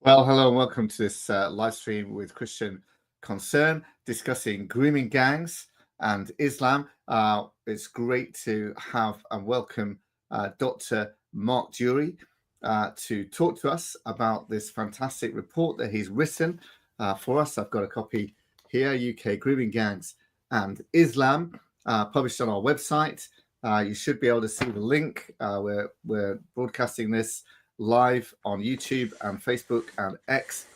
Well, hello and welcome to this live stream with Christian Concern discussing grooming gangs and Islam. It's great to have and welcome Dr. Mark Durie to talk to us about this fantastic report that he's written for us. I've got a copy here, UK Grooming Gangs and Islam, published on our website. You should be able to see the link. We're broadcasting this live on YouTube and Facebook and X.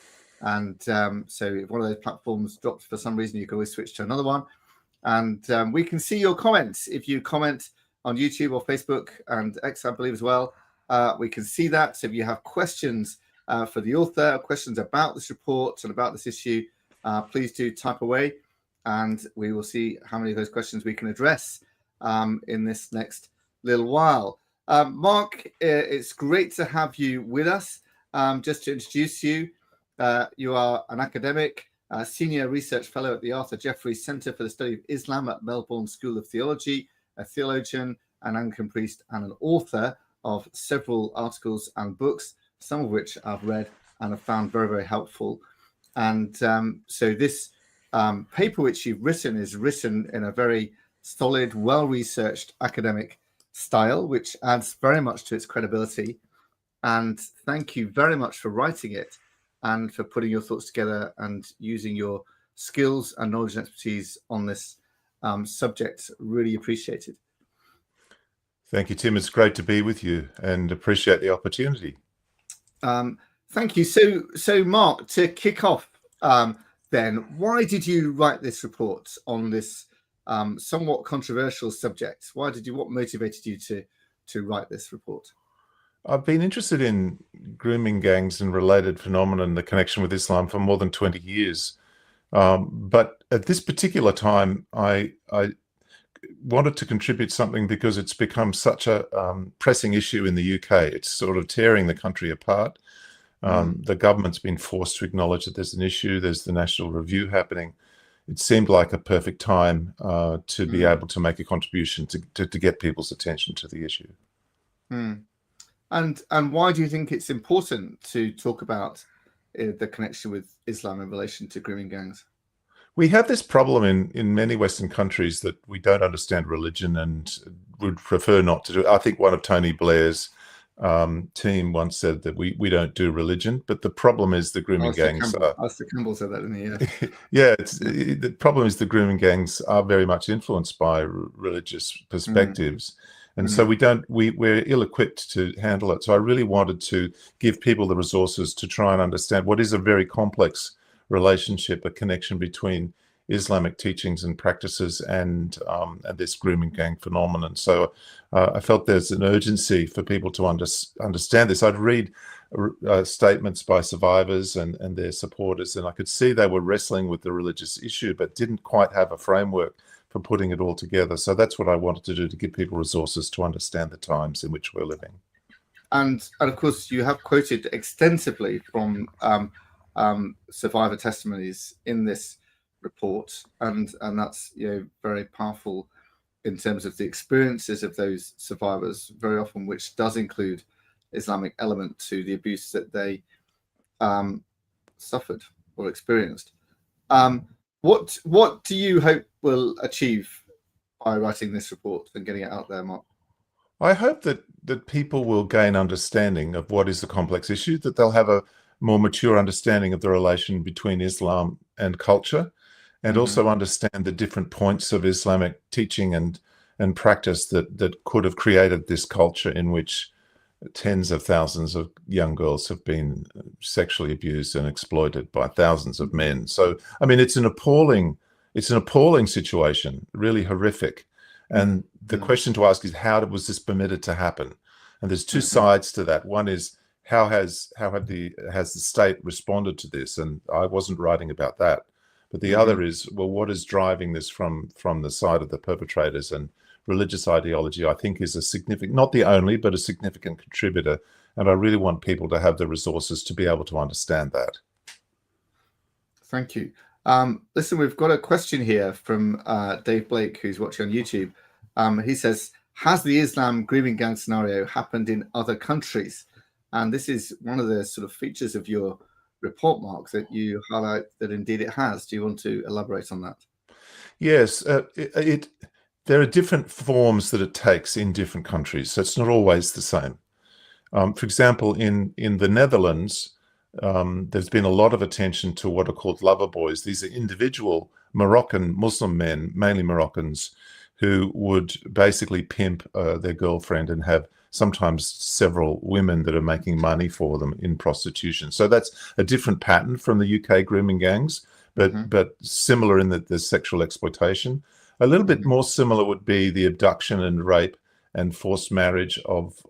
And so if one of those platforms drops for some reason, you can always switch to another one. And we can see your comments. If you comment on YouTube or Facebook and X, I believe as well, we can see that. So if you have questions for the author, questions about this report and about this issue, please do type away. And we will see how many of those questions we can address in this next little while. Mark, it's great to have you with us. Just to introduce you, you are an academic, senior research fellow at the Arthur Jeffery Centre for the Study of Islam at Melbourne School of Theology, a theologian, an Anglican priest, and an author of several articles and books, some of which I've read and have found very, very helpful. And so this paper which you've written is written in a very solid, well-researched academic style, which adds very much to its credibility. And thank you very much for writing it and for putting your thoughts together and using your skills and knowledge and expertise on this subject. Really appreciated. Thank you, Tim. It's great to be with you and appreciate the opportunity. Thank you. So Mark, to kick off then, why did you write this report on this somewhat controversial subject? What motivated you to write this report? I've been interested in grooming gangs and related phenomena and the connection with Islam for more than 20 years. But at this particular time, I wanted to contribute something because it's become such a pressing issue in the UK. It's sort of tearing the country apart. The government's been forced to acknowledge that there's an issue. There's the national review happening. It seemed like a perfect time to be able to make a contribution to get people's attention to the issue. And why do you think it's important to talk about the connection with Islam in relation to grooming gangs? We have this problem in many Western countries that we don't understand religion and would prefer not to do. I think one of Tony Blair's team once said that we don't do religion, but the problem is the grooming gangs are. Alistair Campbell said that, didn't he? Yeah, the problem is the grooming gangs are very much influenced by religious perspectives, and so we're ill-equipped to handle it. So I really wanted to give people the resources to try and understand what is a very complex relationship, a connection between Islamic teachings and practices and this grooming gang phenomenon. So I felt there's an urgency for people to understand this. I'd read statements by survivors and their supporters, and I could see they were wrestling with the religious issue, but didn't quite have a framework for putting it all together. So that's what I wanted to do, to give people resources to understand the times in which we're living. And of course, you have quoted extensively from survivor testimonies in this report, and that's very powerful in terms of the experiences of those survivors, very often which does include Islamic element to the abuse that they suffered or experienced. What do you hope will achieve by writing this report and getting it out there, Mark? I hope that people will gain understanding of what is a complex issue, that they'll have a more mature understanding of the relation between Islam and culture, and also understand the different points of Islamic teaching and practice that could have created this culture in which tens of thousands of young girls have been sexually abused and exploited by thousands of men. So, I mean, it's an appalling situation, really horrific. And the question to ask is, how was this permitted to happen? And there's two sides to that. One is, has the state responded to this? And I wasn't writing about that. But the other is, well, what is driving this from the side of the perpetrators? And religious ideology, I think, is a significant, not the only, but a significant contributor. And I really want people to have the resources to be able to understand that. Thank you. Listen, we've got a question here from Dave Blake, who's watching on YouTube. He says, has the Islam grooming gang scenario happened in other countries? And this is one of the sort of features of your report, Mark, that you highlight that indeed it has. Do you want to elaborate on that? Yes, there are different forms that it takes in different countries, so it's not always the same. For example, in the Netherlands, there's been a lot of attention to what are called lover boys. These are individual Moroccan Muslim men, mainly Moroccans, who would basically pimp their girlfriend and have sometimes several women that are making money for them in prostitution. So that's a different pattern from the UK grooming gangs, but similar in that there's sexual exploitation. A little bit more similar would be the abduction and rape and forced marriage of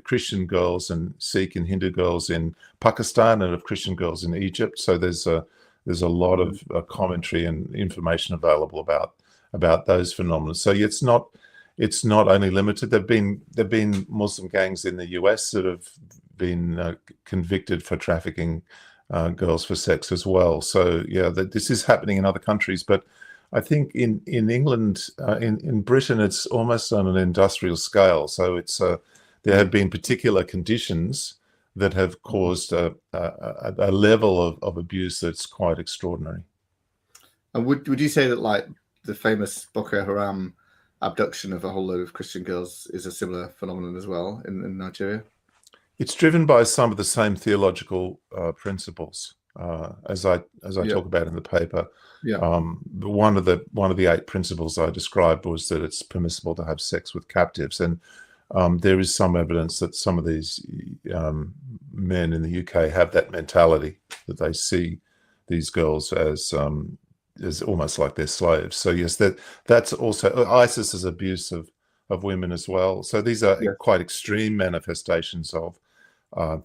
Christian girls and Sikh and Hindu girls in Pakistan and of Christian girls in Egypt. So there's a lot of commentary and information available about those phenomena. So it's not only limited. There've been Muslim gangs in the US that have been convicted for trafficking girls for sex as well. So yeah, this is happening in other countries, but I think in England, in Britain, it's almost on an industrial scale. So it's there have been particular conditions that have caused a level of abuse that's quite extraordinary. And would you say that, like, the famous Boko Haram abduction of a whole load of Christian girls is a similar phenomenon as well in Nigeria? It's driven by some of the same theological principles as I talk about in the paper. Yeah. One of the 8 principles I described was that it's permissible to have sex with captives, and there is some evidence that some of these men in the UK have that mentality, that they see these girls as almost like they're slaves. So yes, that's also ISIS's abuse of women as well. So these are quite extreme manifestations of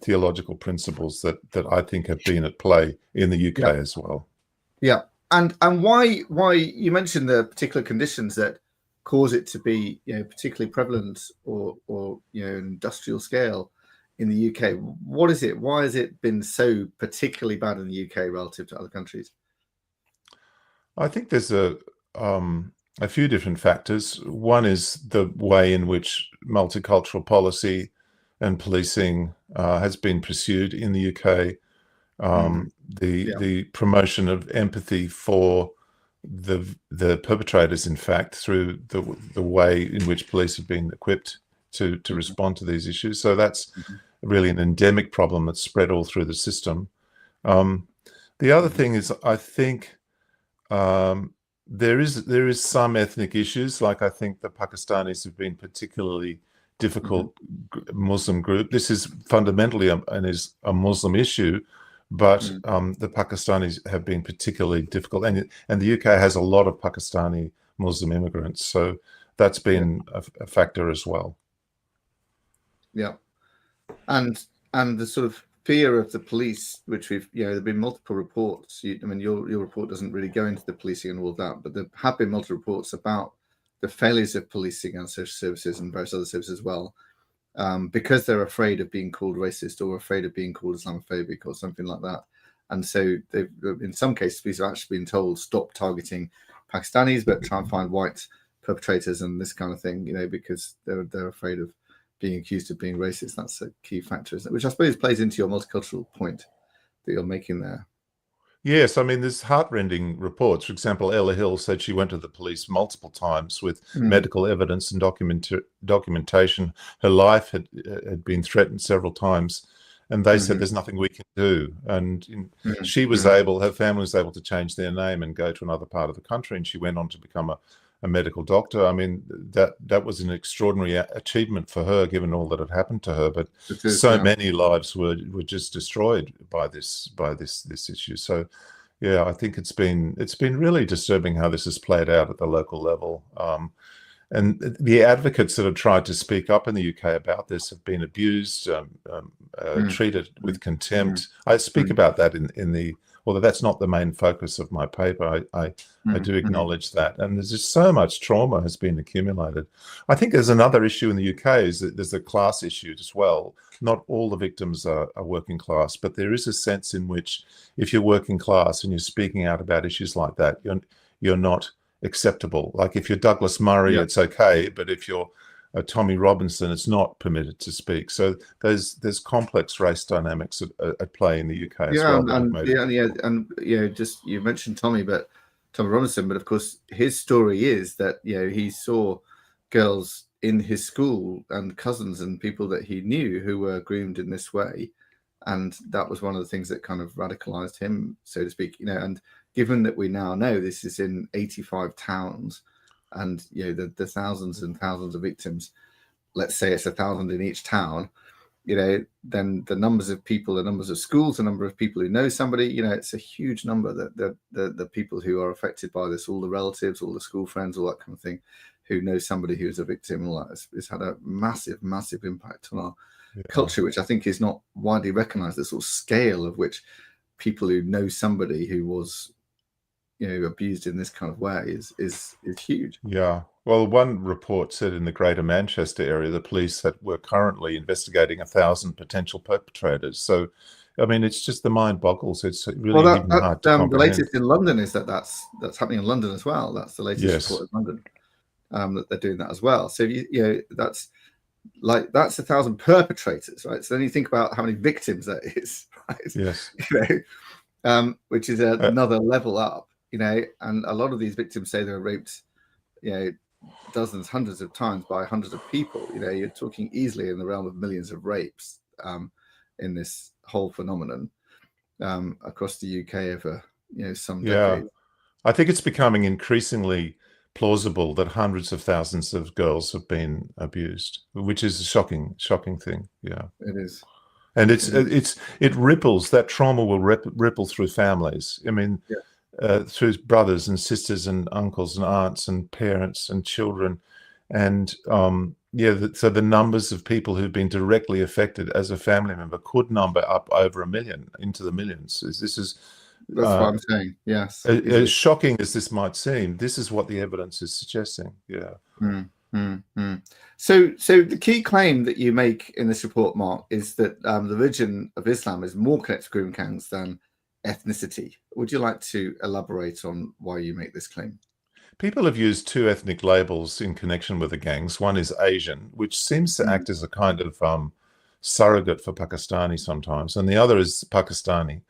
theological principles that I think have been at play in the UK as well. Yeah. And why you mentioned the particular conditions that cause it to be, particularly prevalent or industrial scale in the UK. What is it? Why has it been so particularly bad in the UK relative to other countries? I think there's a few different factors. One is the way in which multicultural policy and policing has been pursued in the UK. The promotion of empathy for the perpetrators, in fact, through the way in which police have been equipped to respond to these issues. So that's really an endemic problem that's spread all through the system. The other thing is, I think there is some ethnic issues. Like, I think the Pakistanis have been particularly difficult Muslim group. This is fundamentally a Muslim issue, but the Pakistanis have been particularly difficult, and the UK has a lot of Pakistani Muslim immigrants, so that's been a factor as well. Yeah, and the sort of fear of the police, which we've there've been multiple reports. I mean, your report doesn't really go into the policing and all of that, but there have been multiple reports about the failures of policing and social services and various other services as well, because they're afraid of being called racist or afraid of being called Islamophobic or something like that. And so they've, in some cases, police have actually been told, stop targeting Pakistanis, but try and find white perpetrators and this kind of thing, because they're afraid of being accused of being racist. That's a key factor, isn't it? Which I suppose plays into your multicultural point that you're making there. Yes, I mean, there's heartrending reports. For example, Ella Hill said she went to the police multiple times with medical evidence and documentation. Her life had been threatened several times, and they said there's nothing we can do. And she was able, her family was able to change their name and go to another part of the country, and she went on to become a medical doctor. I mean, that was an extraordinary achievement for her, given all that had happened to her. But many lives were just destroyed by this issue. So, yeah, I think it's been really disturbing how this has played out at the local level. And the advocates that have tried to speak up in the UK about this have been abused, treated with contempt. I speak about that in the, although that's not the main focus of my paper. I do acknowledge that. And there's just so much trauma has been accumulated. I think there's another issue in the UK, is that there's a class issue as well. Not all the victims are working class, but there is a sense in which if you're working class and you're speaking out about issues like that, you're not acceptable. Like if you're Douglas Murray, it's okay, but if you're Tommy Robinson is not permitted to speak. So there's complex race dynamics at play in the UK as well. Just you mentioned Tommy Robinson, but of course his story is that he saw girls in his school and cousins and people that he knew who were groomed in this way, and that was one of the things that kind of radicalized him, so to speak. And given that we now know this is in 85 towns, and the thousands and thousands of victims, let's say it's 1,000 in each town, then the numbers of people, the numbers of schools, the number of people who know somebody, it's a huge number, that the people who are affected by this, all the relatives, all the school friends, all that kind of thing, who know somebody who's a victim, all that, it's had a massive impact on our culture, which I think is not widely recognized. The sort of scale of which people who know somebody who was abused in this kind of way is huge. Yeah. Well, one report said in the Greater Manchester area, the police were currently investigating 1,000 potential perpetrators. So, I mean, it's just the mind boggles. It's really even hard to comprehend. The latest in London is that's happening in London as well. That's the latest report in London, that they're doing that as well. So that's 1,000 perpetrators, right? So then you think about how many victims that is, right? Yes. Which is another level up. And a lot of these victims say they were raped, dozens, hundreds of times by hundreds of people. You're talking easily in the realm of millions of rapes in this whole phenomenon across the UK over some decades. I think it's becoming increasingly plausible that hundreds of thousands of girls have been abused, which is a shocking thing. Yeah, it is. And it ripples. That trauma will ripple through families. I mean. Through brothers and sisters and uncles and aunts and parents and children. And so the numbers of people who've been directly affected as a family member could number up over 1 million, into the millions. That's what I'm saying. Yes. As shocking as this might seem, this is what the evidence is suggesting. Yeah. So the key claim that you make in this report, Mark, is that the religion of Islam is more connected to grooming gangs than ethnicity. Would you like to elaborate on why you make this claim? People have used two ethnic labels in connection with the gangs. One is Asian, which seems to act as a kind of surrogate for Pakistani sometimes, and the other is Pakistani.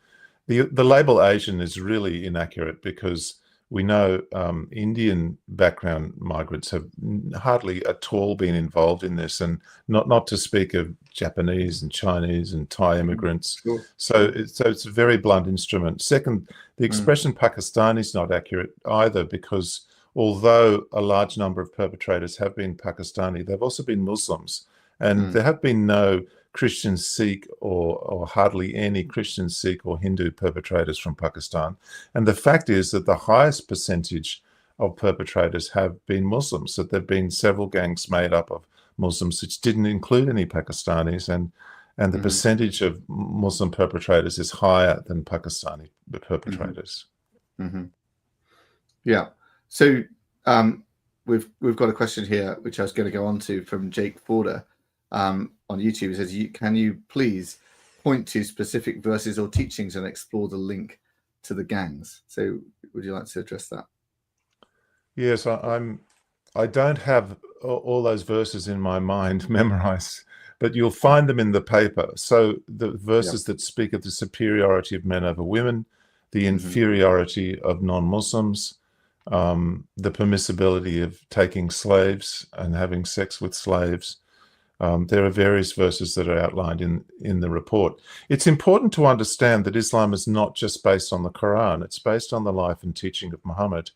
The label Asian is really inaccurate because we know Indian background migrants have hardly at all been involved in this, and not to speak of Japanese and Chinese and Thai immigrants. Sure. So it's a very blunt instrument. Second, the expression Pakistani is not accurate either, because although a large number of perpetrators have been Pakistani, they've also been Muslims, and there have been no Christian, Sikh, or hardly any Christian, Sikh, or Hindu perpetrators from Pakistan. And the fact is that the highest percentage of perpetrators have been Muslims, that there have been several gangs made up of Muslims, which didn't include any Pakistanis, and the percentage of Muslim perpetrators is higher than Pakistani perpetrators. Yeah. So we've got a question here, which I was going to go on to, from Jake Forder. On YouTube, it says, can you please point to specific verses or teachings and explore the link to the gangs? So would you like to address that? Yes, I don't have all those verses in my mind memorized, but you'll find them in the paper. So the verses that speak of the superiority of men over women, the inferiority of non-Muslims, the permissibility of taking slaves and having sex with slaves. There are various verses that are outlined in the report. It's important to understand that Islam is not just based on the Quran; it's based on the life and teaching of Muhammad,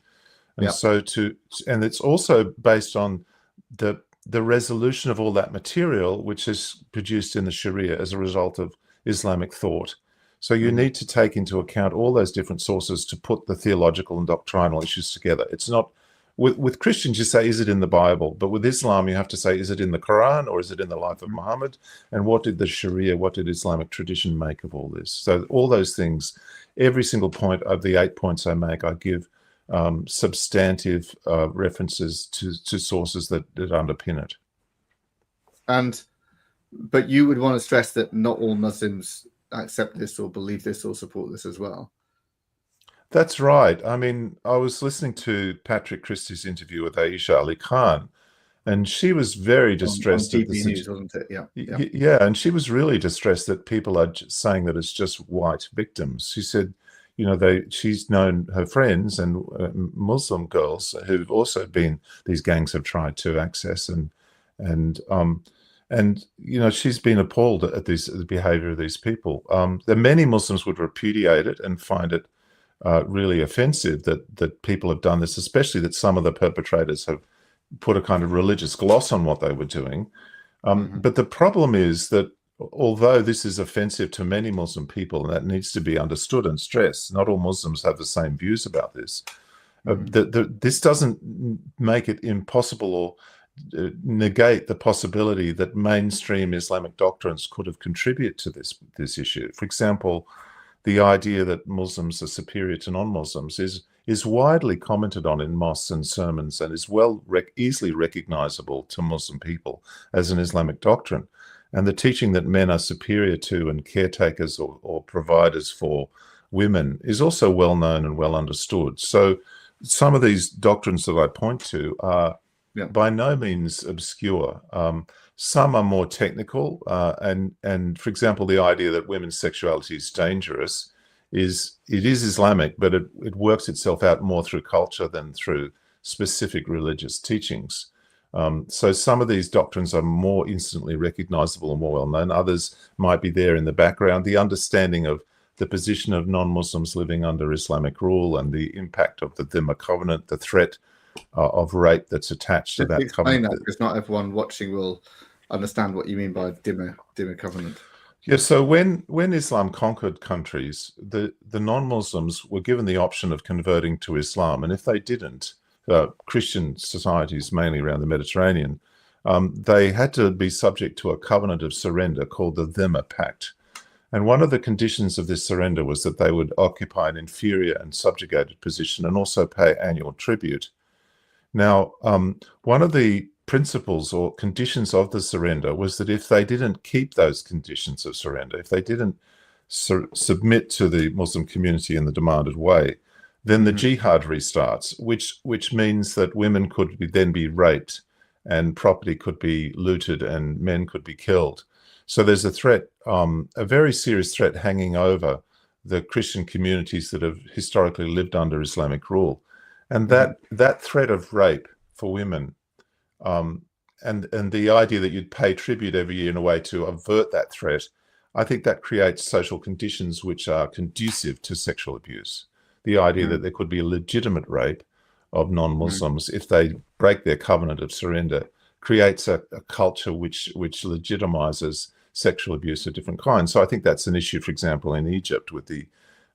and and it's also based on the resolution of all that material, which is produced in the Sharia as a result of Islamic thought. So you need to take into account all those different sources to put the theological and doctrinal issues together. It's not. With Christians, you say, is it in the Bible? But with Islam, you have to say, is it in the Quran or is it in the life of Muhammad? And what did the Sharia, what did Islamic tradition make of all this? So all those things, every single point of the 8 points I make, I give substantive references to sources that underpin it. But you would want to stress that not all Muslims accept this or believe this or support this as well. That's right. I mean, I was listening to Patrick Christie's interview with Aisha Ali Khan, And she was very On distressed at GB the News, wasn't it? Yeah, yeah. yeah, and she was really distressed that people are saying that it's just white victims. She said, you know, she's known her friends and Muslim girls who've also been, these gangs have tried to access, and you know, she's been appalled at the behavior of these people. Many Muslims would repudiate it and find it really offensive that people have done this, especially that some of the perpetrators have put a kind of religious gloss on what they were doing. But the problem is that although this is offensive to many Muslim people, and that needs to be understood and stressed, not all Muslims have the same views about this. This doesn't make it impossible or negate the possibility that mainstream Islamic doctrines could have contributed to this issue. For example, the idea that Muslims are superior to non-Muslims is widely commented on in mosques and sermons, and is easily recognizable to Muslim people as an Islamic doctrine. And the teaching that men are superior to and caretakers or providers for women is also well known and well understood. So some of these doctrines that I point to are by no means obscure. Some are more technical, and for example, the idea that women's sexuality is dangerous is Islamic, but it works itself out more through culture than through specific religious teachings. So some of these doctrines are more instantly recognizable and more well known. Others might be there in the background. The understanding of the position of non-Muslims living under Islamic rule and the impact of the Dieppe covenant, the threat of rape that's attached to that covenant. That, because not everyone watching will understand what you mean by Dieppe covenant. Yeah, so when Islam conquered countries, the non-Muslims were given the option of converting to Islam, and if they didn't, Christian societies, mainly around the Mediterranean, they had to be subject to a covenant of surrender called the Dieppe Pact. And one of the conditions of this surrender was that they would occupy an inferior and subjugated position and also pay annual tribute. Now, one of the principles or conditions of the surrender was that if they didn't keep those conditions of surrender, if they didn't submit to the Muslim community in the demanded way, then the jihad restarts, which means that women could then be raped and property could be looted and men could be killed. So there's a threat, a very serious threat hanging over the Christian communities that have historically lived under Islamic rule. And that threat of rape for women, and the idea that you'd pay tribute every year in a way to avert that threat, I think that creates social conditions which are conducive to sexual abuse. The idea that there could be a legitimate rape of non-Muslims if they break their covenant of surrender creates a culture which legitimizes sexual abuse of different kinds. So I think that's an issue, for example, in Egypt with the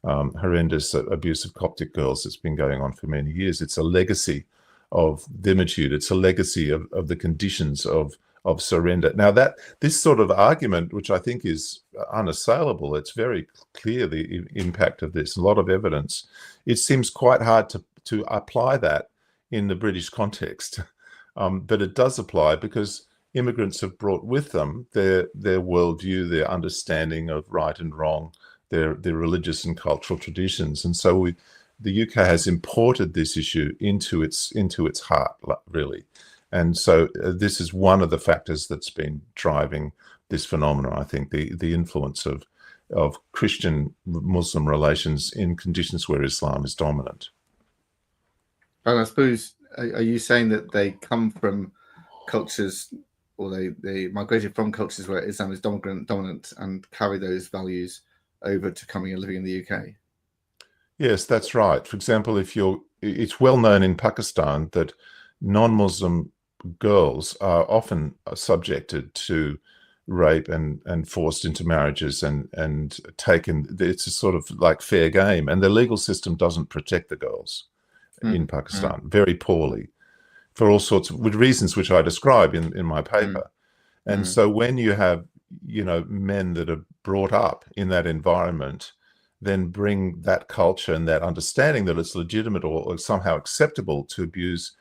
horrendous abuse of Coptic girls that's been going on for many years. It's a legacy of dhimmitude. It's a legacy of the conditions of surrender. Now this sort of argument, which I think is unassailable, it's very clear the impact of this, a lot of evidence. It seems quite hard to apply that in the British context, but it does apply because immigrants have brought with them their worldview, their understanding of right and wrong, their religious and cultural traditions, and so the UK has imported this issue into its heart, really. And so this is one of the factors that's been driving this phenomenon, I think, the influence of Christian-Muslim relations in conditions where Islam is dominant. And I suppose, are you saying that they come from cultures, or they migrated from cultures where Islam is dominant and carry those values over to coming and living in the UK? Yes, that's right. For example, it's well known in Pakistan that non-Muslim girls are often subjected to rape and forced into marriages and taken. It's a sort of like fair game, and the legal system doesn't protect the girls in Pakistan very poorly for all sorts of reasons which I describe in my paper. And so when you have men that are brought up in that environment, then bring that culture and that understanding that it's legitimate or somehow acceptable to abuse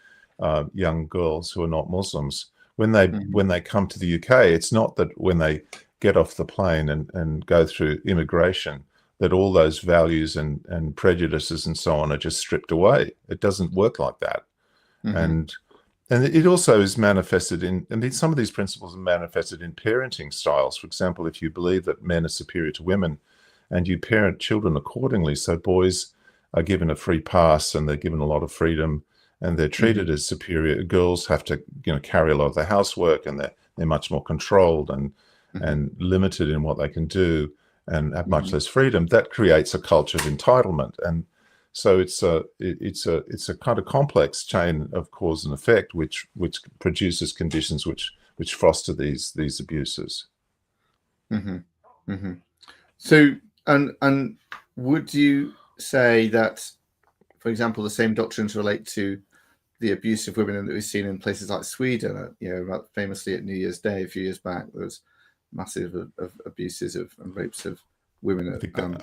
young girls who are not Muslims. When they come to the UK, it's not that when they get off the plane and go through immigration that all those values and prejudices and so on are just stripped away. It doesn't work like that. And And it also is manifested in, some of these principles are manifested in parenting styles. For example, if you believe that men are superior to women and you parent children accordingly, so boys are given a free pass and they're given a lot of freedom and they're treated as superior. Girls have to, carry a lot of the housework, and they're much more controlled and limited in what they can do and have much less freedom. That creates a culture of entitlement. And so it's a kind of complex chain of cause and effect, which produces conditions which foster these abuses. So, and would you say that, for example, the same doctrines relate to the abuse of women that we've seen in places like Sweden? Famously at New Year's Day a few years back, there was massive abuses and rapes of women. I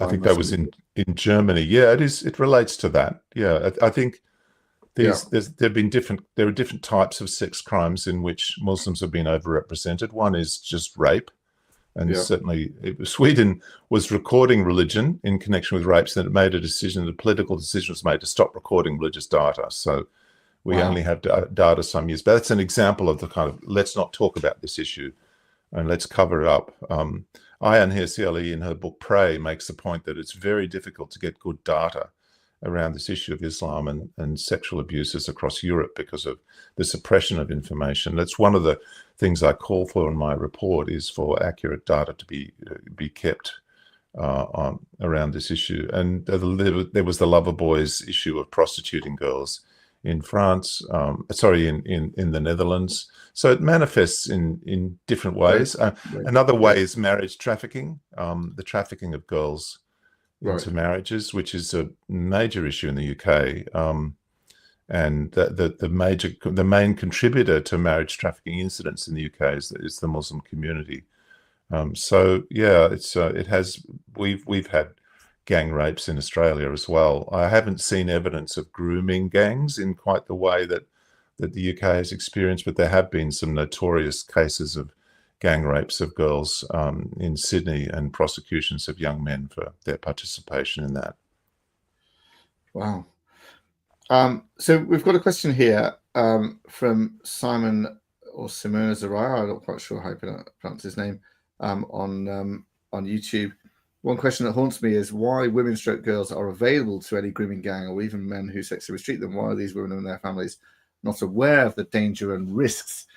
think that was in Germany. Yeah, it is. It relates to that. Yeah, I think there are different types of sex crimes in which Muslims have been overrepresented. One is just rape, and certainly Sweden was recording religion in connection with rapes. Then it made a political decision was made to stop recording religious data. So we only have data some years. But that's an example of the kind of, let's not talk about this issue and let's cover it up. Ayaan Hirsi Ali, in her book Pray, makes the point that it's very difficult to get good data around this issue of Islam and sexual abuses across Europe because of the suppression of information. That's one of the things I call for in my report, is for accurate data to be kept around this issue. And there was the lover boys issue of prostituting girls in France, in the Netherlands. So it manifests in different ways. Another way is marriage trafficking, the trafficking of girls into marriages, which is a major issue in the UK. And the main contributor to marriage trafficking incidents in the UK is the Muslim community. We've had gang rapes in Australia as well. I haven't seen evidence of grooming gangs in quite the way that the UK has experienced, but there have been some notorious cases of gang rapes of girls in Sydney, and prosecutions of young men for their participation in that. Wow. So we've got a question here from Simon or Simona Zaraya. I'm not quite sure how to pronounce his name, on YouTube. One question that haunts me is why women/girls are available to any grooming gang or even men who sexually mistreat them. Why are these women and their families not aware of the danger and risks?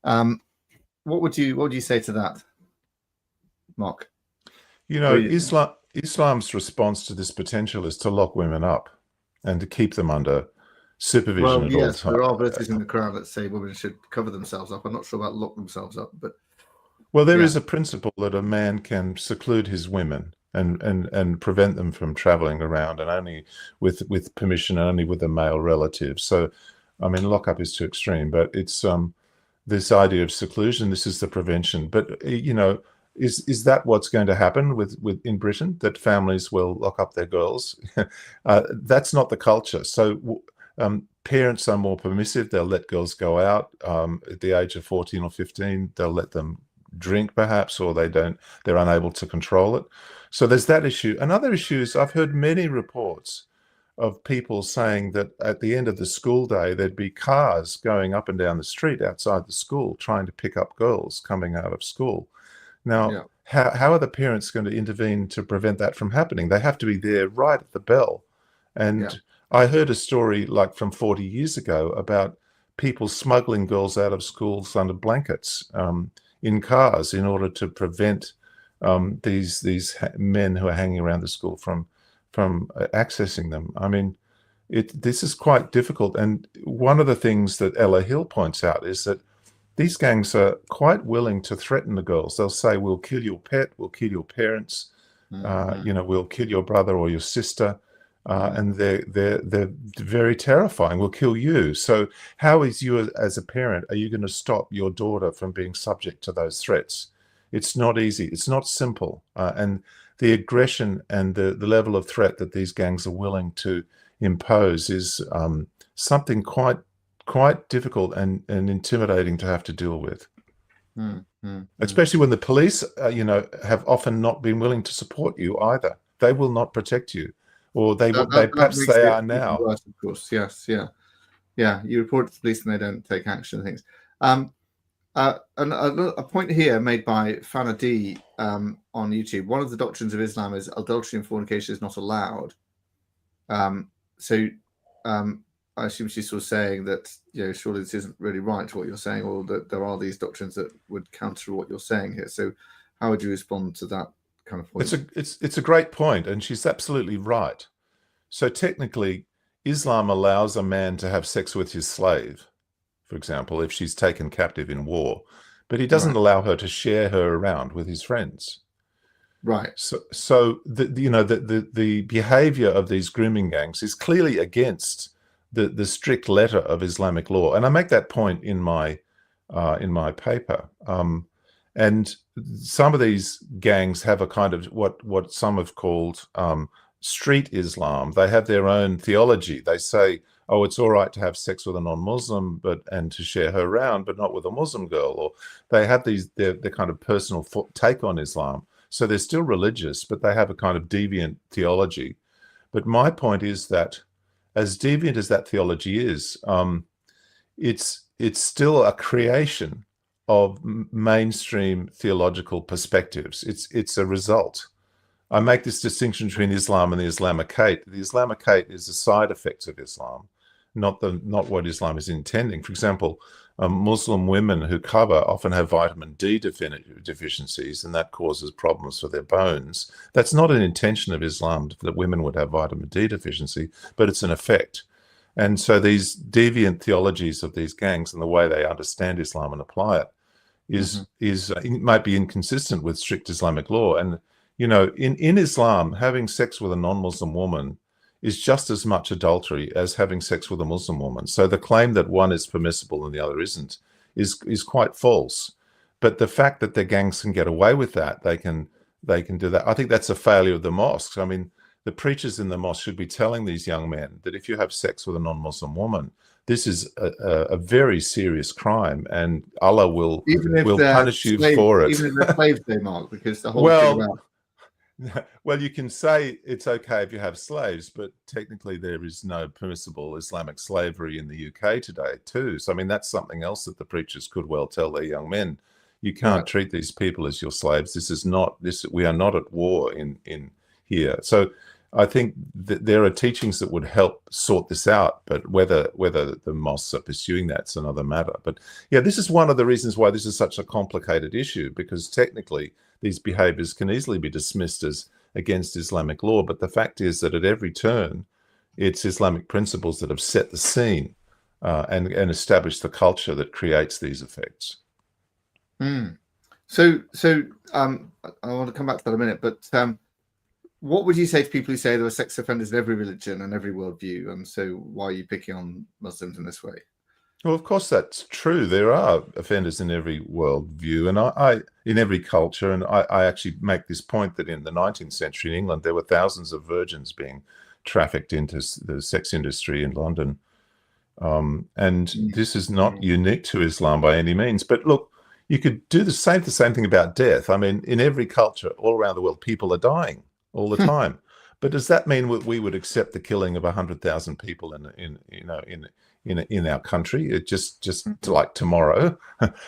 What would you say to that, Mark? Islam's response to this potential is to lock women up and to keep them under supervision at all times. There are verses in the Quran that say women should cover themselves up. I'm not sure about lock themselves up, but there is a principle that a man can seclude his women and prevent them from traveling around, and only with permission, only with a male relative. So, I mean, lockup is too extreme, but it's this idea of seclusion. This is the prevention. But is that what's going to happen in Britain, that families will lock up their girls? That's not the culture. So parents are more permissive. They'll let girls go out at the age of 14 or 15. They'll let them drink perhaps, or they're unable to control it. So there's that issue. Another issue is I've heard many reports of people saying that at the end of the school day, there'd be cars going up and down the street outside the school trying to pick up girls coming out of school. Now, how are the parents going to intervene to prevent that from happening? They have to be there right at the bell. And I heard a story like from 40 years ago about people smuggling girls out of schools under blankets in cars in order to prevent these men who are hanging around the school from accessing them. I mean, this is quite difficult. And one of the things that Ella Hill points out is that these gangs are quite willing to threaten the girls. They'll say, "We'll kill your pet, we'll kill your parents, we'll kill your brother or your sister," and they're very terrifying. "We'll kill you." So, how is you as a parent? Are you going to stop your daughter from being subject to those threats? It's not easy. It's not simple, and the aggression and the level of threat that these gangs are willing to impose is something quite difficult and intimidating to have to deal with. Especially when the police, have often not been willing to support you either. They will not protect you, or they are now. Worse, of course, yes, yeah. Yeah, you report it to the police and they don't take action and things. And a point here made by Fana D on YouTube. One of the doctrines of Islam is adultery and fornication is not allowed. So I assume she's sort of saying that, surely this isn't really right what you're saying, or that there are these doctrines that would counter what you're saying here. So how would you respond to that kind of point? It's a great point, and she's absolutely right. So technically, Islam allows a man to have sex with his slave, for example, if she's taken captive in war, but he doesn't allow her to share her around with his friends. Right. So the behavior of these grooming gangs is clearly against the strict letter of Islamic law, and I make that point in my paper. And some of these gangs have a kind of what some have called street Islam. They have their own theology. They say, oh, it's all right to have sex with a non-Muslim, and to share her around, but not with a Muslim girl. Or they have their kind of personal take on Islam. So they're still religious, but they have a kind of deviant theology. But my point is that, as deviant as that theology is, it's still a creation of mainstream theological perspectives. It's a result. I make this distinction between Islam and the Islamicate. The Islamicate is a side effect of Islam, not what Islam is intending. For example, Muslim women who cover often have vitamin D deficiencies, and that causes problems for their bones. That's not an intention of Islam that women would have vitamin D deficiency, but it's an effect. And so these deviant theologies of these gangs and the way they understand Islam and apply it it might be inconsistent with strict Islamic law. And in Islam, having sex with a non-Muslim woman is just as much adultery as having sex with a Muslim woman. So the claim that one is permissible and the other isn't is quite false. But the fact that the gangs can get away with that, they can do that. I think that's a failure of the mosques. I mean, the preachers in the mosque should be telling these young men that if you have sex with a non-Muslim woman, this is a very serious crime, and Allah will punish you for it. Even if they're slaves, they Mark, because the whole thing about... Well, you can say it's okay if you have slaves, but technically there is no permissible Islamic slavery in the UK today too. So, I mean, that's something else that the preachers could well tell their young men. You can't treat these people as your slaves. We are not at war in here. So I think that there are teachings that would help sort this out, but whether the mosques are pursuing that's another matter. But yeah, this is one of the reasons why this is such a complicated issue, because technically these behaviors can easily be dismissed as against Islamic law. But the fact is that at every turn, it's Islamic principles that have set the scene and established the culture that creates these effects. So I want to come back to that in a minute, but what would you say to people who say there are sex offenders in every religion and every worldview, and so why are you picking on Muslims in this way? Well, of course that's true. There are offenders in every worldview, and I in every culture. And I actually make this point that in the 19th century in England, there were thousands of virgins being trafficked into the sex industry in London. And this is not unique to Islam by any means. But look, you could do the same thing about death. I mean, in every culture all around the world, people are dying all the time. But does that mean we would accept the killing of 100,000 people in our country? It just like tomorrow,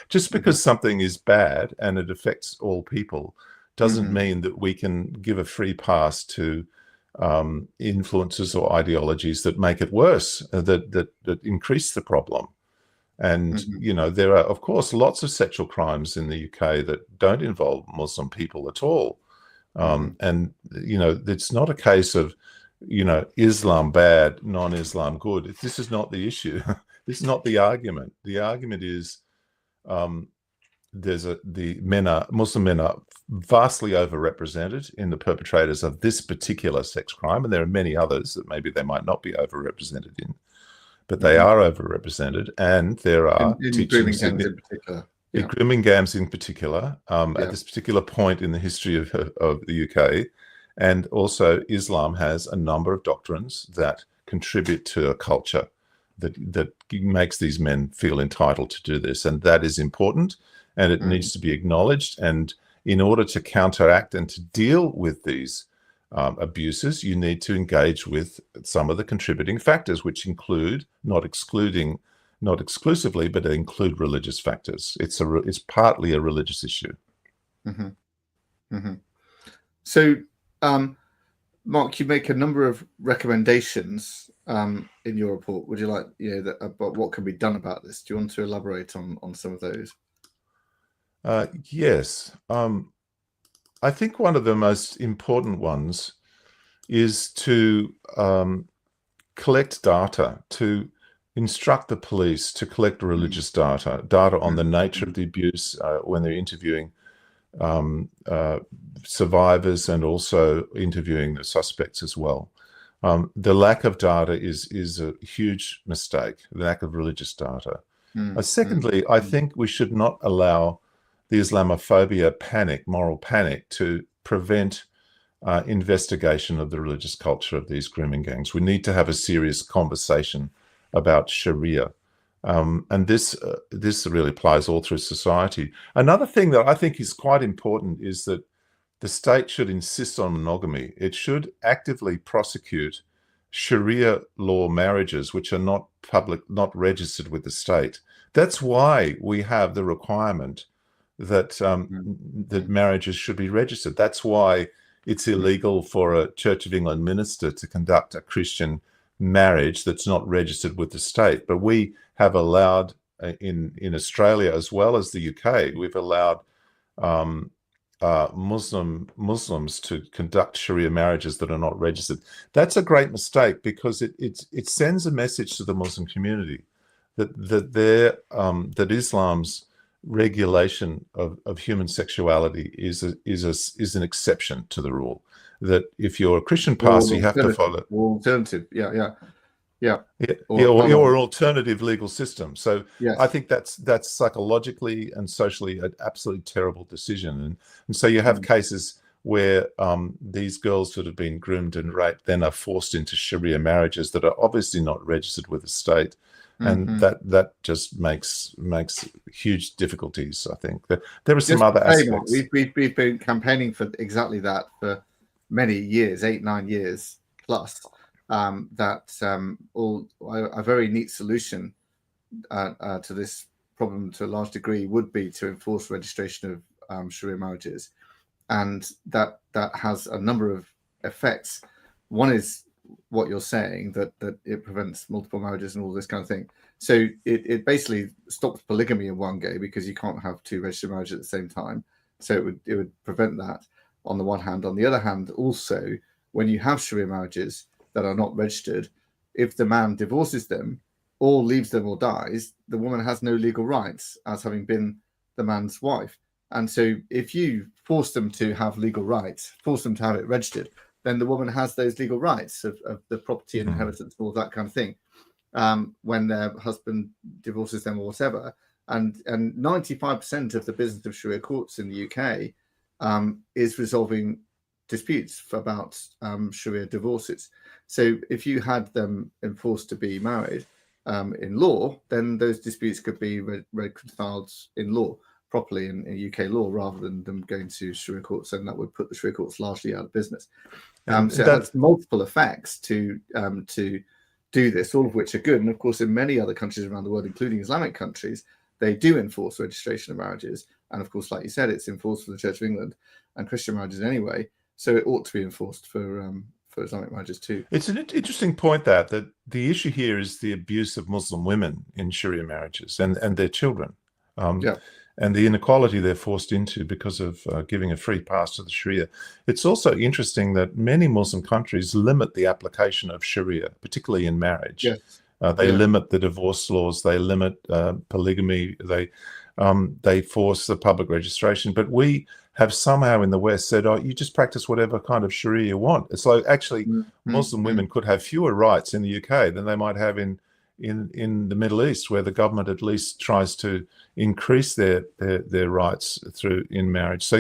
just because something is bad and it affects all people, doesn't mean that we can give a free pass to influences or ideologies that make it worse, that increase the problem. And there are, of course, lots of sexual crimes in the UK that don't involve Muslim people at all. And it's not a case of Islam bad, non-Islam good. This is not the issue. This is not the argument. The argument is Muslim men are vastly overrepresented in the perpetrators of this particular sex crime, and there are many others that maybe they might not be overrepresented in, but they are overrepresented, and there are teachings in particular. Grooming gangs in particular, at this particular point in the history of the UK. And also Islam has a number of doctrines that contribute to a culture that makes these men feel entitled to do this. And that is important, and it needs to be acknowledged. And in order to counteract and to deal with these abuses, you need to engage with some of the contributing factors, which include, not exclusively, but include religious factors. It's partly a religious issue. Mm-hmm. Mm-hmm. So, Mark, you make a number of recommendations in your report. Would you like, about what can be done about this? Do you want to elaborate on some of those? Yes. I think one of the most important ones is to collect data, to instruct the police to collect religious data on the nature of the abuse when they're interviewing survivors and also interviewing the suspects as well. The lack of data is a huge mistake, the lack of religious data. Secondly, I think we should not allow the Islamophobia panic, moral panic, to prevent investigation of the religious culture of these grooming gangs. We need to have a serious conversation about Sharia. And this really applies all through society. Another thing that I think is quite important is that the state should insist on monogamy. It should actively prosecute Sharia law marriages which are not not registered with the state. That's why we have the requirement that that marriages should be registered. That's why it's illegal for a Church of England minister to conduct a Christian marriage that's not registered with the state. But we have allowed in Australia as well as the UK, we've allowed Muslims to conduct Sharia marriages that are not registered. That's a great mistake because it sends a message to the Muslim community that Islam's regulation of human sexuality is an exception to the rule. That if you're a Christian pastor, you have to follow alternative, or an alternative legal system. So yes. I think that's psychologically and socially an absolutely terrible decision. And so you have cases where these girls that have been groomed and raped then are forced into Sharia marriages that are obviously not registered with the state. And that just makes huge difficulties. I think that there are some other aspects. We've been campaigning for exactly that for many years, 8-9 years plus. A very neat solution to this problem, to a large degree, would be to enforce registration of Sharia marriages, and that has a number of effects. One is what you're saying, that it prevents multiple marriages and all this kind of thing. So it basically stops polygamy in one go, because you can't have two registered marriages at the same time. So it would prevent that on the one hand. On the other hand, also, when you have Sharia marriages that are not registered, if the man divorces them or leaves them or dies, the woman has no legal rights as having been the man's wife. And so if you force them to have legal rights, force them to have it registered, then the woman has those legal rights of the property and inheritance and all that kind of thing when their husband divorces them or whatever. And 95% of the business of Sharia courts in the UK is resolving disputes about Sharia divorces. So if you had them enforced to be married in law, then those disputes could be reconciled in law properly in UK law, rather than them going to Sharia courts, and that would put the Sharia courts largely out of business. So it has multiple effects to do this, all of which are good. And of course, in many other countries around the world, including Islamic countries, they do enforce registration of marriages. And of course, like you said, it's enforced for the Church of England and Christian marriages anyway. So it ought to be enforced for Islamic marriages too. It's an interesting point that the issue here is the abuse of Muslim women in Sharia marriages and their children. And the inequality they're forced into because of giving a free pass to the Sharia. It's also interesting that many Muslim countries limit the application of Sharia, particularly in marriage. Yes. They limit the divorce laws. They limit polygamy. They force the public registration. But we have somehow in the West said, "Oh, you just practice whatever kind of Sharia you want." It's like actually Muslim women could have fewer rights in the UK than they might have in the Middle East, where the government at least tries to increase their rights in marriage. So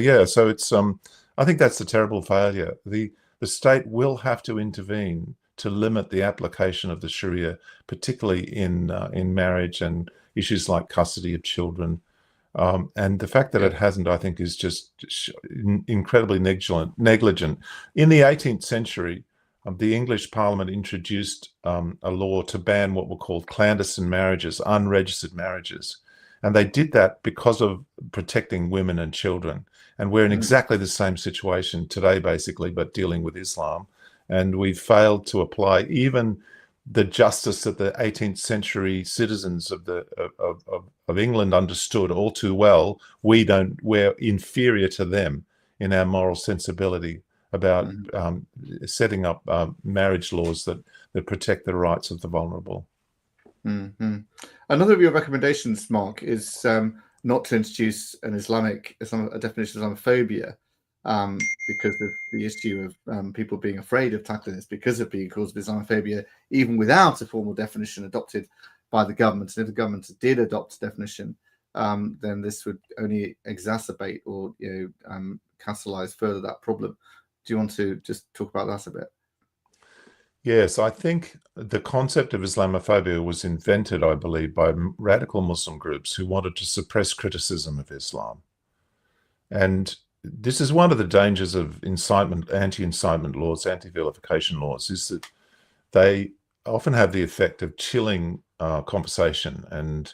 it's I think that's a terrible failure. The state will have to intervene to limit the application of the Sharia, particularly in marriage and issues like custody of children, And the fact that it hasn't, I think, is just incredibly negligent. In the 18th century, the English Parliament introduced a law to ban what were called clandestine marriages, unregistered marriages. And they did that because of protecting women and children. And we're in exactly the same situation today, basically, but dealing with Islam. And we've failed to apply even the justice that the 18th century citizens of England understood all too well. We're inferior to them in our moral sensibility about setting up marriage laws that protect the rights of the vulnerable. Another of your recommendations, Mark, is not to introduce a definition of Islamophobia because of the issue of people being afraid of tackling this because of being caused by Islamophobia, even without a formal definition adopted by the government. And if the government did adopt a definition, then this would only exacerbate or catalyze further that problem. Do you want to just talk about that a bit? Yes, I think the concept of Islamophobia was invented, I believe, by radical Muslim groups who wanted to suppress criticism of Islam. And this is one of the dangers of anti-incitement laws, anti-vilification laws, is that they often have the effect of chilling conversation and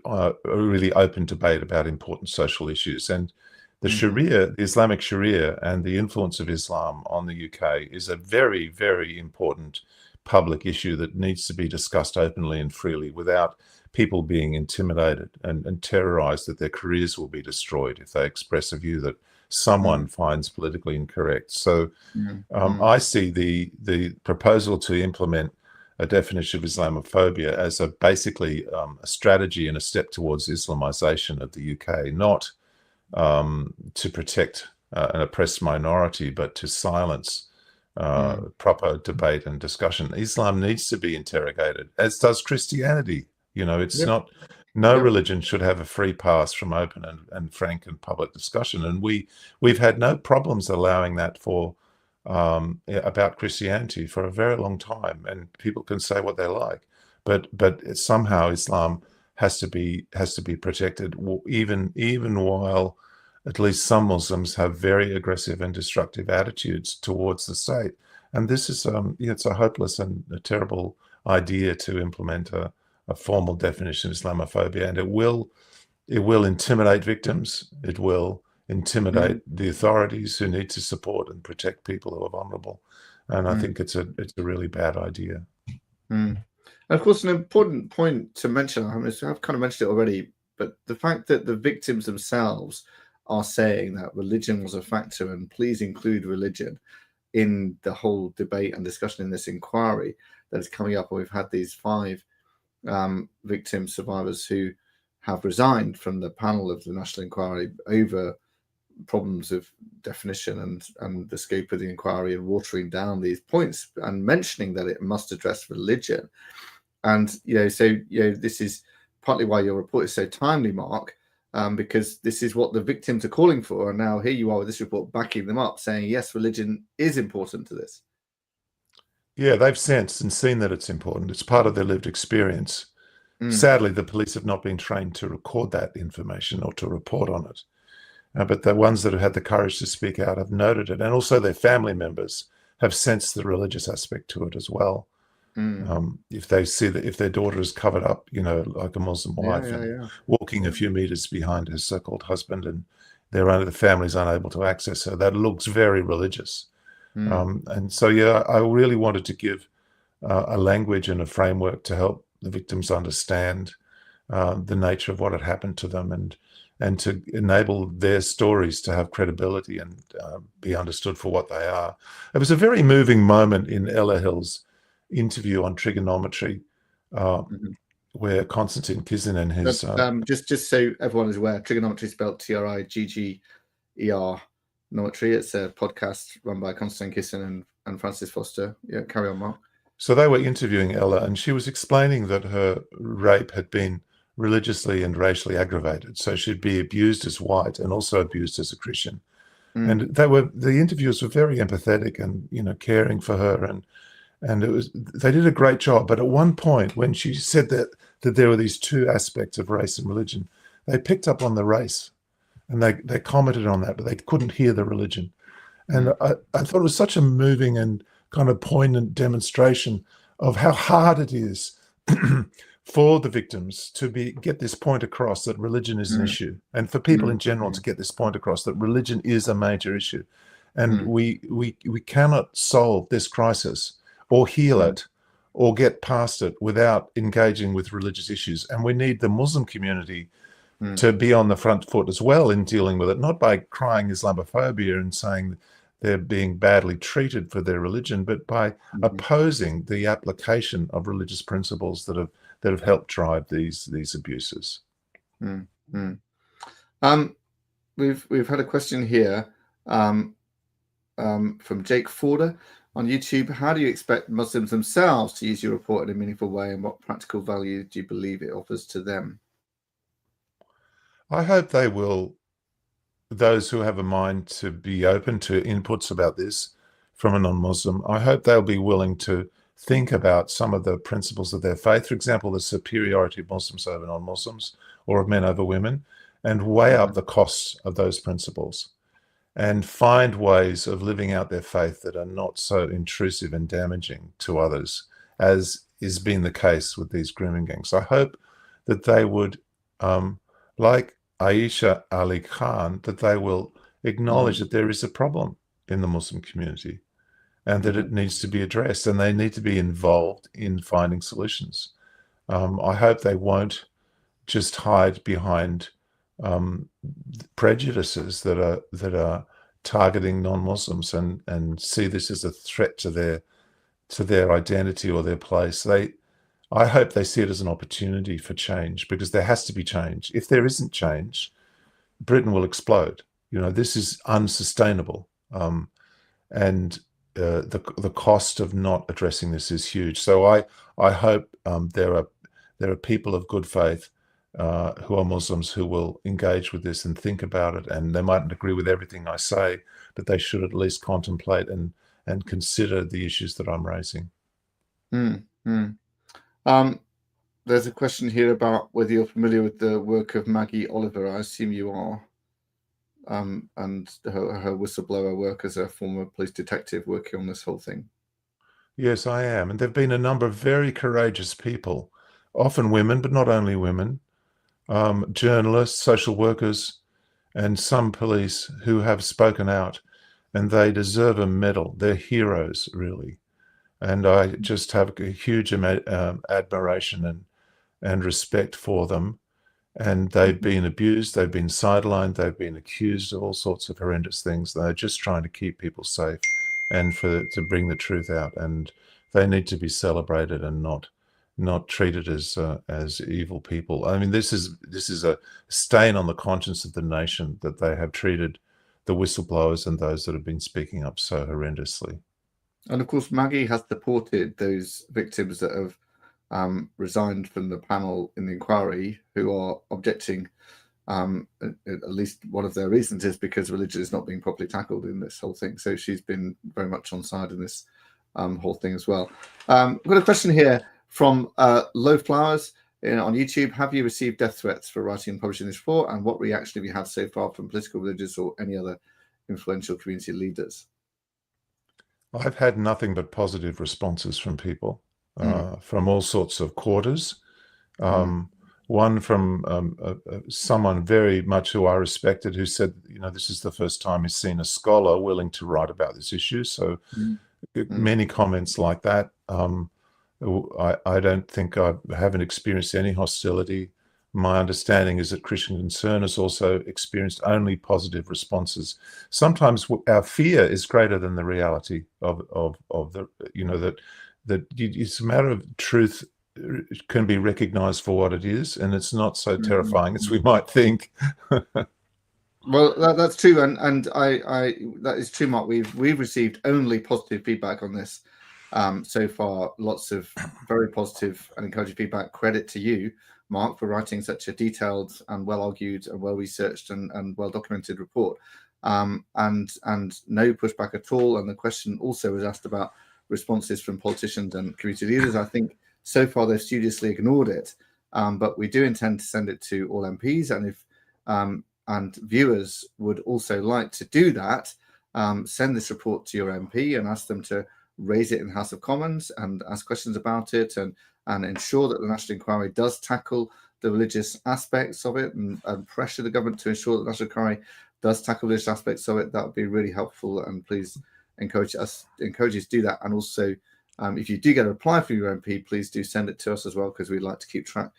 a really open debate about important social issues. And the Sharia, the Islamic Sharia, and the influence of Islam on the UK is a very, very important public issue that needs to be discussed openly and freely without people being intimidated and terrorized that their careers will be destroyed if they express a view that someone finds politically incorrect. So I see the proposal to implement a definition of Islamophobia as basically a strategy and a step towards Islamization of the UK, not to protect an oppressed minority, but to silence proper debate and discussion. Islam needs to be interrogated, as does Christianity. It's no religion should have a free pass from open and frank and public discussion. And we've had no problems allowing that about Christianity for a very long time, and people can say what they like, but somehow Islam has to be protected, even while at least some Muslims have very aggressive and destructive attitudes towards the state. And this is it's a hopeless and a terrible idea to implement a formal definition of Islamophobia, and it will intimidate victims. It will intimidate the authorities who need to support and protect people who are vulnerable. And I think it's a really bad idea. And of course, an important point to mention, I've kind of mentioned it already, but the fact that the victims themselves are saying that religion was a factor, and please include religion in the whole debate and discussion in this inquiry that is coming up. We've had these 5 victim survivors who have resigned from the panel of the National Inquiry over problems of definition and the scope of the inquiry, and watering down these points and mentioning that it must address religion. And this is partly why your report is so timely, Mark, because this is what the victims are calling for. And now here you are with this report backing them up, saying, yes, religion is important to this. Yeah, they've sensed and seen that it's important. It's part of their lived experience. Sadly, the police have not been trained to record that information or to report on it. But the ones that have had the courage to speak out have noted it. And also their family members have sensed the religious aspect to it as well. If they see that if their daughter is covered up, like a Muslim wife, walking a few meters behind her so-called husband, and the family's unable to access her, that looks very religious. And so, I really wanted to give a language and a framework to help the victims understand the nature of what had happened to them, and to enable their stories to have credibility and be understood for what they are. It was a very moving moment in Ella Hill's interview on trigonometry, where Konstantin Kizinin has... just so everyone is aware, trigonometry is spelled Trigger. Nometry. It's a podcast run by Konstantin Kizinin and Francis Foster. Yeah, carry on, Mark. So they were interviewing Ella, and she was explaining that her rape had been religiously and racially aggravated. So she'd be abused as white and also abused as a Christian. And the interviewers were very empathetic and caring for her, and they did a great job. But at one point, when she said that there were these 2 aspects of race and religion, they picked up on the race, and they commented on that, but they couldn't hear the religion. And I thought it was such a moving and kind of poignant demonstration of how hard it is for the victims to get this point across that religion is an issue, and for people in general to get this point across that religion is a major issue. And we cannot solve this crisis or heal it or get past it without engaging with religious issues. And we need the Muslim community to be on the front foot as well in dealing with it, not by crying Islamophobia and saying they're being badly treated for their religion, but by opposing the application of religious principles that have helped drive these abuses. We've had a question here from Jake Forder on YouTube. How do you expect Muslims themselves to use your report in a meaningful way, and what practical value do you believe it offers to them? I hope they will, those who have a mind to be open to inputs about this from a non-Muslim, I hope they'll be willing to think about some of the principles of their faith, for example, the superiority of Muslims over non-Muslims or of men over women, and weigh up the costs of those principles and find ways of living out their faith that are not so intrusive and damaging to others, as is being the case with these grooming gangs. I hope that they would, like Aisha Ali Khan, that they will acknowledge that there is a problem in the Muslim community and that it needs to be addressed, and they need to be involved in finding solutions. I hope they won't just hide behind prejudices that are targeting non-Muslims and see this as a threat to their identity or their place. I hope they see it as an opportunity for change, because there has to be change. If there isn't change, Britain will explode. This is unsustainable, and the cost of not addressing this is huge. So I hope there are people of good faith who are Muslims who will engage with this and think about it, and they mightn't agree with everything I say, but they should at least contemplate and consider the issues that I'm raising. There's a question here about whether you're familiar with the work of Maggie Oliver. I assume you are. And her whistleblower work as a former police detective working on this whole thing. Yes, I am. And there have been a number of very courageous people, often women, but not only women, journalists, social workers, and some police who have spoken out, and they deserve a medal. They're heroes, really. And I just have a huge admiration and respect for them. And they've been abused, they've been sidelined, they've been accused of all sorts of horrendous things. They're just trying to keep people safe and to bring the truth out. And they need to be celebrated and not treated as evil people. I mean, this is a stain on the conscience of the nation that they have treated the whistleblowers and those that have been speaking up so horrendously. And of course, Maggie has supported those victims that have resigned from the panel in the inquiry, who are objecting. At least one of their reasons is because religion is not being properly tackled in this whole thing. So she's been very much on side in this whole thing as well. We've got a question here from Low Flowers on YouTube. Have you received death threats for writing and publishing this report? And what reaction have you had so far from political, religious, or any other influential community leaders? I've had nothing but positive responses from people. From all sorts of quarters. One from someone very much who I respected, who said, this is the first time he's seen a scholar willing to write about this issue. So many comments like that. I don't think I haven't experienced any hostility. My understanding is that Christian Concern has also experienced only positive responses. Sometimes our fear is greater than the reality of the, that it's a matter of truth can be recognized for what it is, and it's not so terrifying as we might think. Well, that's true, and I that is true, Mark. We've received only positive feedback on this so far. Lots of very positive and encouraging feedback. Credit to you, Mark, for writing such a detailed and well argued and well researched and well documented report. And no pushback at all. And the question also was asked about responses from politicians and community leaders. I think so far they've studiously ignored it. but we do intend to send it to all MPs. And if and viewers would also like to do that, send this report to your MP and ask them to raise it in House of Commons and ask questions about it, and ensure that the National Inquiry does tackle the religious aspects of it, and pressure the government to ensure that the National Inquiry does tackle religious aspects of it. That would be really helpful, and please encourage you to do that. And also, if you do get a reply from your MP, please do send it to us as well, because we'd like to keep track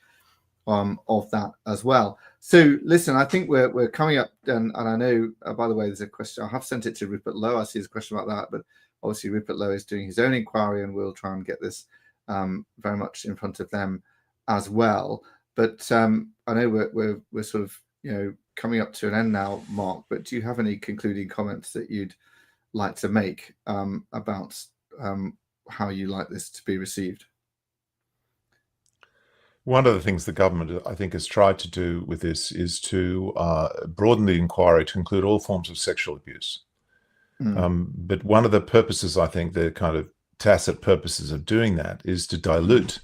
of that as well. So listen, I think we're coming up, and I know, by the way, there's a question. I have sent it to Rupert Lowe. I see there's a question about that, but obviously Rupert Lowe is doing his own inquiry, and we'll try and get this very much in front of them as well. But I know we're sort of, you know, coming up to an end now, Mark, but do you have any concluding comments that you'd like to make about how you like this to be received? One of the things the government, I think, has tried to do with this is to broaden the inquiry to include all forms of sexual abuse. But one of the purposes, I think, the kind of tacit purposes of doing that is to dilute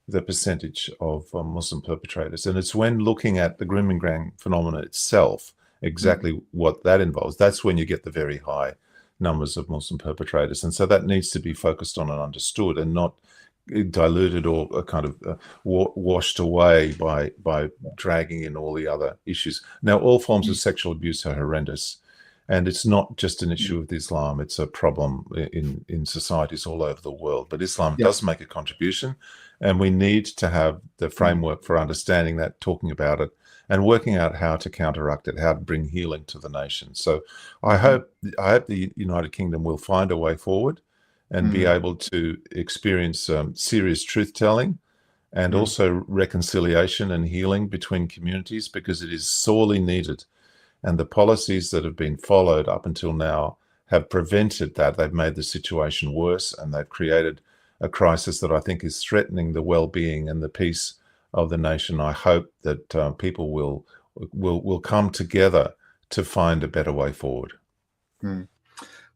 the percentage of Muslim perpetrators. And it's when looking at the grooming gang phenomenon itself, exactly what that involves, that's when you get the very high numbers of Muslim perpetrators. And so that needs to be focused on and understood, and not diluted or kind of washed away by dragging in all the other issues. Now, all forms of sexual abuse are horrendous, and it's not just an issue of Islam. It's a problem in societies all over the world. But Islam does make a contribution, and we need to have the framework for understanding that, talking about it, and working out how to counteract it, how to bring healing to the nation. So I hope the United Kingdom will find a way forward and be able to experience serious truth-telling, and also reconciliation and healing between communities, because it is sorely needed. And the policies that have been followed up until now have prevented that. They've made the situation worse, and they've created a crisis that I think is threatening the well-being and the peace of the nation. I hope that people will come together to find a better way forward.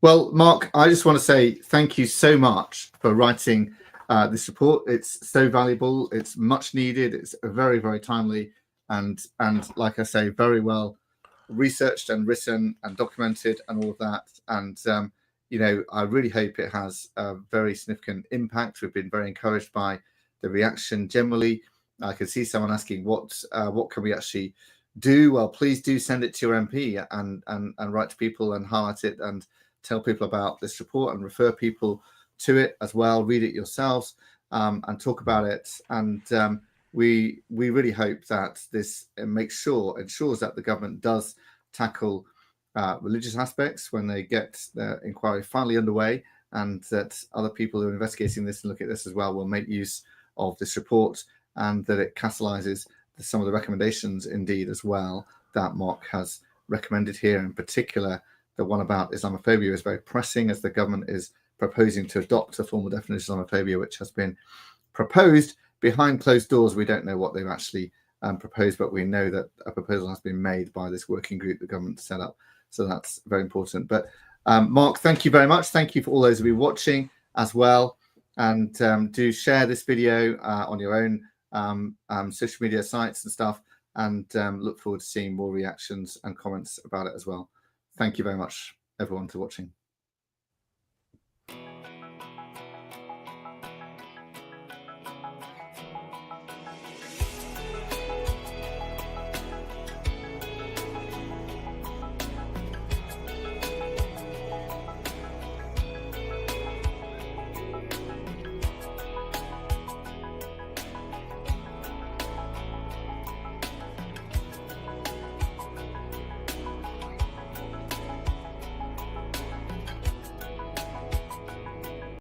Well, Mark, I just want to say thank you so much for writing this report. It's so valuable. It's much needed. It's very, very timely, and like I say, very well researched and written and documented and all of that. And you know, I really hope it has a very significant impact. We've been very encouraged by the reaction generally. I can see someone asking what can we actually do. Well, please do send it to your MP and write to people and highlight it and tell people about this report and refer people to it as well. Read it yourselves and talk about it. And we really hope that this ensures that the government does tackle religious aspects when they get the inquiry finally underway, and that other people who are investigating this and look at this as well will make use of this report, and that it catalyses some of the recommendations indeed as well that Mark has recommended here. In particular, the one about Islamophobia is very pressing, as the government is proposing to adopt a formal definition of Islamophobia, which has been proposed behind closed doors. We don't know what they've actually proposed, but we know that a proposal has been made by this working group the government set up. So that's very important. But Mark, thank you very much. Thank you for all those of you watching as well. And do share this video on your own social media sites and stuff, and look forward to seeing more reactions and comments about it as well. Thank you very much, everyone, for watching.